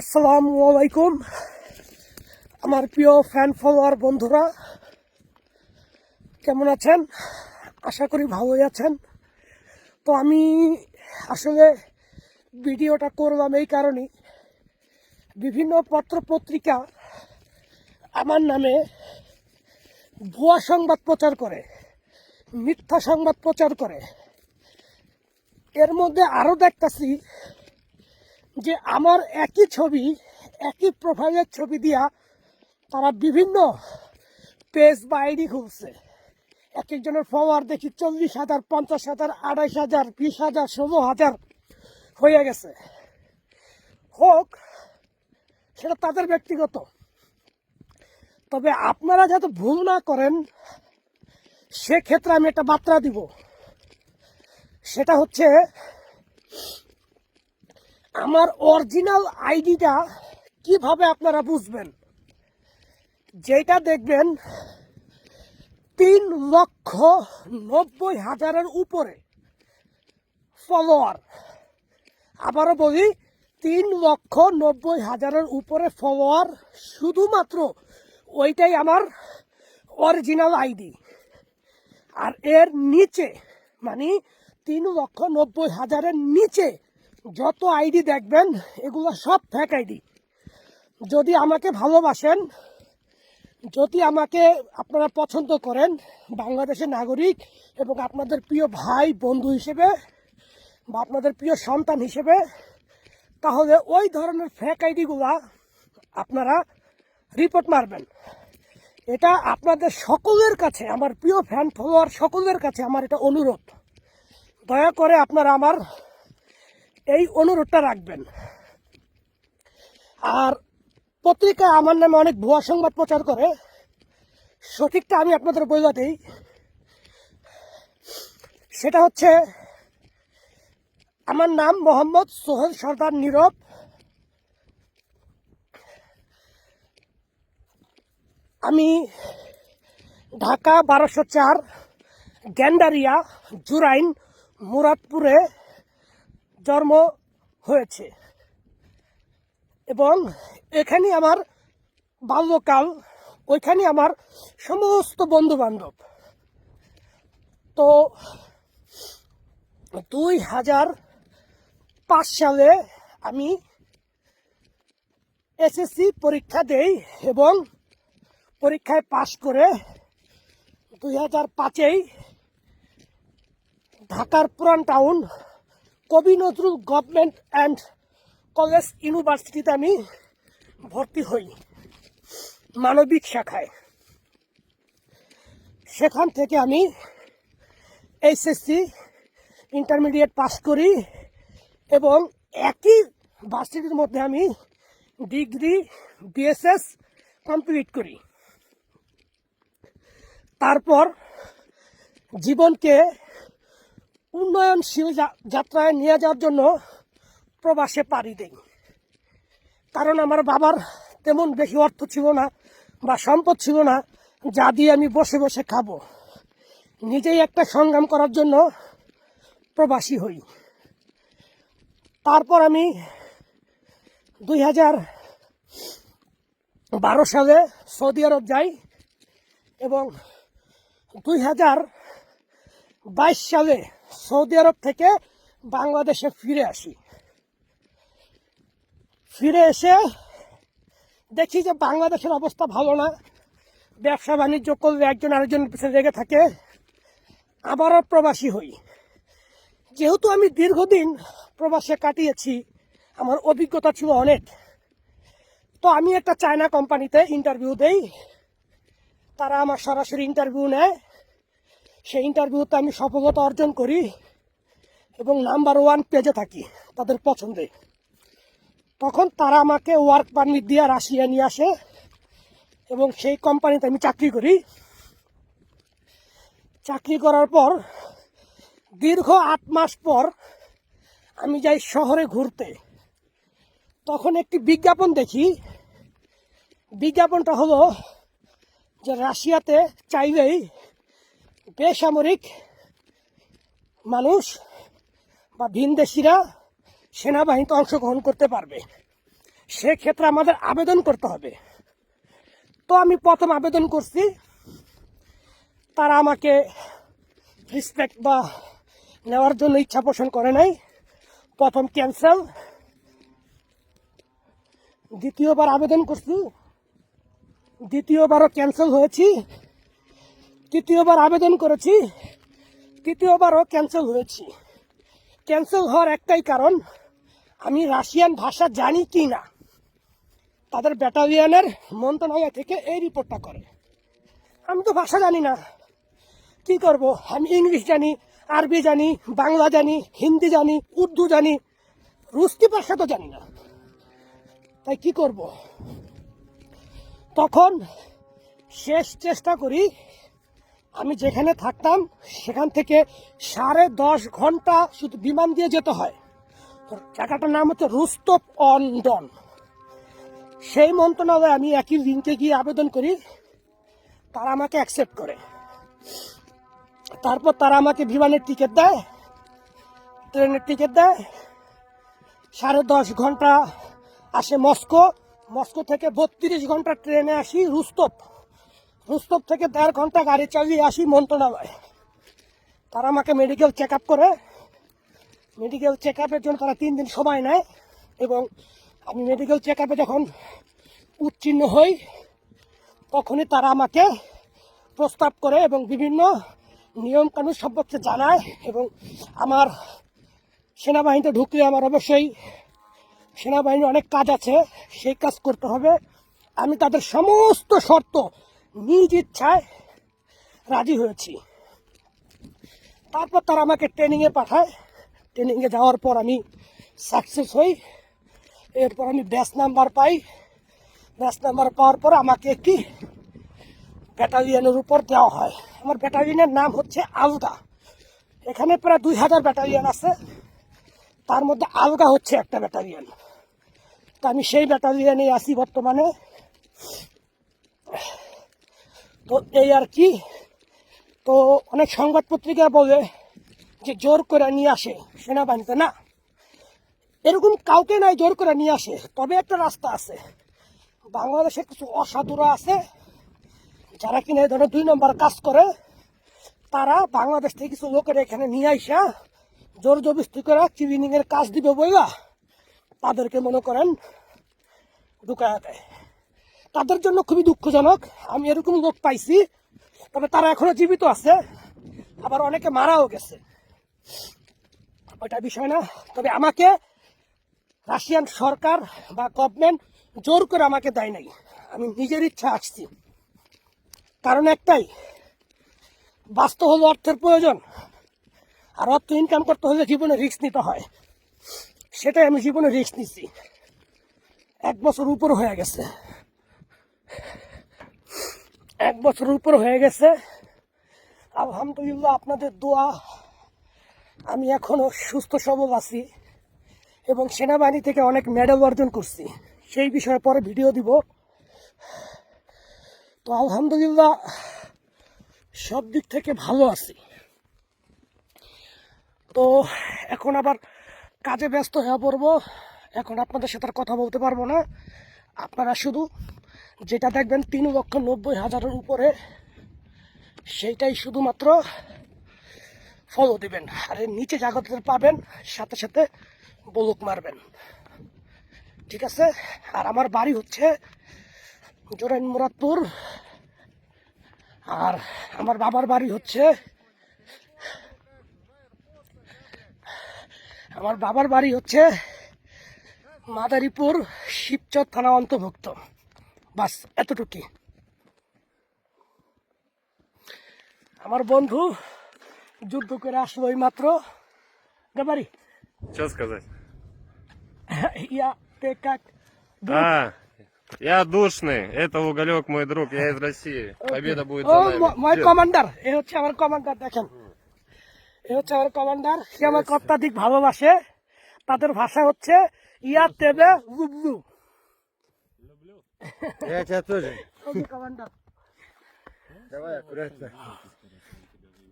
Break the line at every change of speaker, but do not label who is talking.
আসসালামু আলাইকুম আমার প্রিয় ফ্যান ফলোয়ার বন্ধুরা, কেমন আছেন? আশা করি ভালোই আছেন। তো আমি আসলে ভিডিওটা করলাম এই কারণেই, বিভিন্ন পত্রপত্রিকা আমার নামে ভুয়া সংবাদ প্রচার করে, মিথ্যা সংবাদ প্রচার করে। এর মধ্যে আরও দেখতেছি যে আমার একই ছবি, একই প্রোফাইলের ছবি দিয়া তারা বিভিন্ন পেজ বা আইডি খুলছে। এক একজনের ফলোয়ার দেখি 40,000, 50,000, 28,000, 20,000, 16,000 হয়ে গেছে। হোক, সেটা তাদের ব্যক্তিগত। তবে আপনারা যাতে ভুল না করেন সেক্ষেত্রে আমি একটা বার্তা দিব। সেটা হচ্ছে, আমার অরিজিনাল আইডিটা কিভাবে আপনারা বুঝবেন? যেটা দেখবেন 3,90,000-এর উপরে ফলোয়ার। আবারও বলি, 3,90,000-এর উপরে ফলোয়ার, শুধুমাত্র ওইটাই আমার অরিজিনাল আইডি। আর এর নিচে, মানে 3,90,000-এর নিচে যত আইডি দেখবেন এগুলো সব ফেক আইডি। যদি আমাকে ভালোবাসেন, যদি আমাকে আপনারা পছন্দ করেন বাংলাদেশের নাগরিক এবং আপনাদের প্রিয় ভাই বন্ধু হিসেবে বা আপনাদের প্রিয় সন্তান হিসেবে, তাহলে ওই ধরনের ফেক আইডিগুলা আপনারা রিপোর্ট মারবেন। এটা আপনাদের সকলের কাছে, আমার প্রিয় ফ্যান ফলোয়ার সকলের কাছে আমার এটা অনুরোধ। দয়া করে আপনারা আমার এই অনুরোধটা রাখবেন। আর পত্রিকায় আমার নামে অনেক ভুয়া সংবাদ প্রচার করে, সঠিকটা আমি আপনাদের বলে দিই। সেটা হচ্ছে, আমার নাম মোহাম্মদ সোহেল সর্দার নীরব। আমি ঢাকা 1204 গ্যান্ডারিয়া জুরাইন মুরাদপুরে জন্ম হয়েছে এবং এখানে আমার বাল্যকাল, ওইখানে আমার সমস্ত বন্ধু বান্ধব। তো 2005 সালে আমি এসএসসি পরীক্ষা দেই এবং পরীক্ষায় পাশ করে 2005-এই ঢাকার পুরান টাউন কবি নজরুল গভর্নমেন্ট অ্যান্ড কলেজ ইউনিভার্সিটিতে আমি ভর্তি হই মানবিক শাখায়। সেখান থেকে আমি এইচএসসি ইন্টারমিডিয়েট পাস করি এবং একই ভার্সিটির মধ্যে আমি ডিগ্রি বিএসএস কমপ্লিট করি। তারপর জীবনকে উন্নয়নশীল যাত্রায় নিয়ে যাওয়ার জন্য প্রবাসে পাড়ি দেই। কারণ আমার বাবার তেমন বেশি অর্থ ছিল না বা সম্পদ ছিল না যা দিয়ে আমি বসে বসে খাবো। নিজেই একটা সংগ্রাম করার জন্য প্রবাসী হই। তারপর আমি 2012 সালে সৌদি আরব যাই এবং 2022 সালে সৌদি আরব থেকে বাংলাদেশে ফিরে আসি। ফিরে এসে দেখি যে বাংলাদেশের অবস্থা ভালো না। ব্যবসা বাণিজ্য করলে একজন আরেকজনের পিছনে লেগে থাকে। আবারও প্রবাসী হই। যেহেতু আমি দীর্ঘদিন প্রবাসে কাটিয়েছি, আমার অভিজ্ঞতা ছিল অনেক। তো আমি একটা চায়না কোম্পানিতে ইন্টারভিউ দেই। তারা আমার সরাসরি ইন্টারভিউ নেয়। সেই ইন্টারভিউতে আমি সফলতা অর্জন করি এবং নাম্বার 1 পেজে থাকি তাদের পছন্দে। তখন তারা আমাকে ওয়ার্ক পারমিট দিয়ে রাশিয়া নিয়ে আসে এবং সেই কোম্পানিতে আমি চাকরি করি। চাকরি করার পর দীর্ঘ 8 মাস পর আমি যাই শহরে ঘুরতে। তখন একটি বিজ্ঞাপন দেখি। বিজ্ঞাপনটা হলো যে রাশিয়াতে চাইলেই বেসামরিক মানুষ বা ভিনদেশিরা সেনাবাহিনীতে অংশগ্রহণ করতে পারবে। সেক্ষেত্রে আমাদের আবেদন করতে হবে। তো আমি প্রথম আবেদন করছি, তারা আমাকে রিসপেক্ট বা নেওয়ার জন্য ইচ্ছা পোষণ করে নাই। প্রথম ক্যান্সেল, দ্বিতীয়বার আবেদন করছি, দ্বিতীয়বারও ক্যান্সেল হয়েছি, তৃতীয়বার আবেদন করেছি, তৃতীয়বারও ক্যান্সেল হয়েছি। ক্যান্সেল হওয়ার একটাই কারণ, আমি রাশিয়ান ভাষা জানি কি না। তাদের ব্যাটালিয়নের মন্ত্রণালয় থেকে এই রিপোর্টটা করে। আমি তো ভাষা জানি না, কি করব? আমি ইংলিশ জানি, আরবি জানি, বাংলা জানি, হিন্দি জানি, উর্দু জানি, রুস্তি ভাষা তো জানি না, তাই কি করব? তখন শেষ চেষ্টা করি, আমি যেখানে থাকতাম সেখান থেকে 10.5 ঘন্টা শুধু বিমান দিয়ে যেতে হয়। জায়গাটার নাম হচ্ছে রোস্টভ অন ডন। সেই মন্ত্রণালয়ে আমি একই লিঙ্কে গিয়ে আবেদন করি, তারা আমাকে অ্যাকসেপ্ট করে। তারপর তারা আমাকে বিমানের টিকিট দেয়, ট্রেনের টিকিট দেয়, 10.5 ঘন্টা আসে মস্কো, মস্কো থেকে 32 ঘন্টা ট্রেনে আসি রোস্টভ, রোস্টভ থেকে 1.5 ঘন্টা গাড়ি চালিয়ে আসি মন্ত্রণালয়। তারা আমাকে মেডিকেল চেক আপ করে, মেডিকেল চেক আপের জন্য তারা 3 দিন সময় নেয়, এবং আমি মেডিকেল চেক আপে যখন উত্তীর্ণ হই তখনই তারা আমাকে প্রস্তাব করে এবং বিভিন্ন নিয়মকানুন সম্পর্কে জানায়। এবং আমার সেনাবাহিনীতে ঢুকলে আমার অবশ্যই সেনাবাহিনীর অনেক কাজ আছে, সেই কাজ করতে হবে। আমি তাদের সমস্ত শর্ত নিজ ইচ্ছায় রাজি হয়েছি। তারপর তারা আমাকে ট্রেনিংয়ে পাঠায়, ট্রেনিংয়ে যাওয়ার পর আমি সাকসেস হই। এরপর আমি ব্যাচ নাম্বার পাই, ব্যাচ নাম্বার পাওয়ার পর আমাকে একটি ব্যাটালিয়নের উপর দেওয়া হয়। আমার ব্যাটালিয়নের নাম হচ্ছে আলগা। এখানে প্রায় 2000 ব্যাটালিয়ন আছে, তার মধ্যে আলগা হচ্ছে একটা ব্যাটালিয়ন। তো আমি সেই ব্যাটালিয়নে আছি বর্তমানে। তো এই আর কি। তো অনেক সংবাদ পত্রিকা বলে যে জোর করে নিয়ে আসে সেনাবাহিনীতে, না, এরকম কাউকে নাই জোর করে নিয়ে আসে। তবে একটা রাস্তা আছে, বাংলাদেশে কিছু অসাধুরা আছে যারা কিনা এই ধরনের 2 নম্বর কাজ করে। তারা বাংলাদেশ থেকে কিছু লোকের এখানে নিয়ে আসা জোর জবরদস্তি করে ক্লিনিং এর কাজ দিবে বইলা তাদেরকে মনে করেন ঢুকায় দেয়। তাদের জন্য খুবই দুঃখজনক, আমি এরকম লোক পাইছি। তবে তারা এখনো জীবিত আছে, আবার অনেকে মারাও গেছে, ওইটা বিষয় না। তবে আমাকে রাশিয়ান সরকার বা গভর্নমেন্ট জোর করে আমাকে দেয় নাই, আমি নিজের ইচ্ছা আসছি। কারণ একটাই, বাঁচতে হলে অর্থের প্রয়োজন, আর অর্থ ইনকাম করতে হলে জীবনে রিস্ক নিতে হয়। সেটাই আমি জীবনে রিস্ক নিচ্ছি। 1 বছর উপর হয়ে গেছে, 1 বছর উপর হয়ে গেছে। আলহামদুলিল্লাহ, আপনাদের দোয়া আমি এখনো সুস্থ সবল আছি এবং সেনাবাহিনী থেকে অনেক মেডেল অর্জন করছি, সেই বিষয়ে পরে ভিডিও দিব। তো আলহামদুলিল্লাহ সব দিক থেকে ভালো আছি। তো এখন আবার কাজে ব্যস্ত হয়ে পড়বো, এখন আপনাদের সাথে আর কথা বলতে পারবো না। আপনারা শুধু যেটা দেখবেন 3,90,000 উপরে, সেইটাই শুধুমাত্র ফলো দিবেন। আর এর নিচে জায়গাতে পাবেন, সাথে সাথে বলুক মারবেন, ঠিক আছে? আর আমার বাড়ি হচ্ছে জোরাইন মুরাদপুর, আর আমার বাবার বাড়ি হচ্ছে মাদারীপুর শিবচর থানা অন্তর্ভুক্ত। বাস এতটুকুই। আমার বন্ধু যুদ্ধ করে আসলো এই মাত্র। গাবারি
Что сказать?
ইয়া তে কাক
Я душный, это Уголек, мой друг, я из России. Победа будет
ও
за нами.
মাই
Дед.
কমান্ডার, এ হচ্ছে আমার কমান্ডার। দেখেন, এ হচ্ছে আমার কমান্ডার। সে আমার অত্যাধিক ভালোবাসে। তাদের ভাষা হচ্ছে ইয়া তেবে লুবলু।
Я тебя тоже.
কমান্ডার
Давай аккуратно.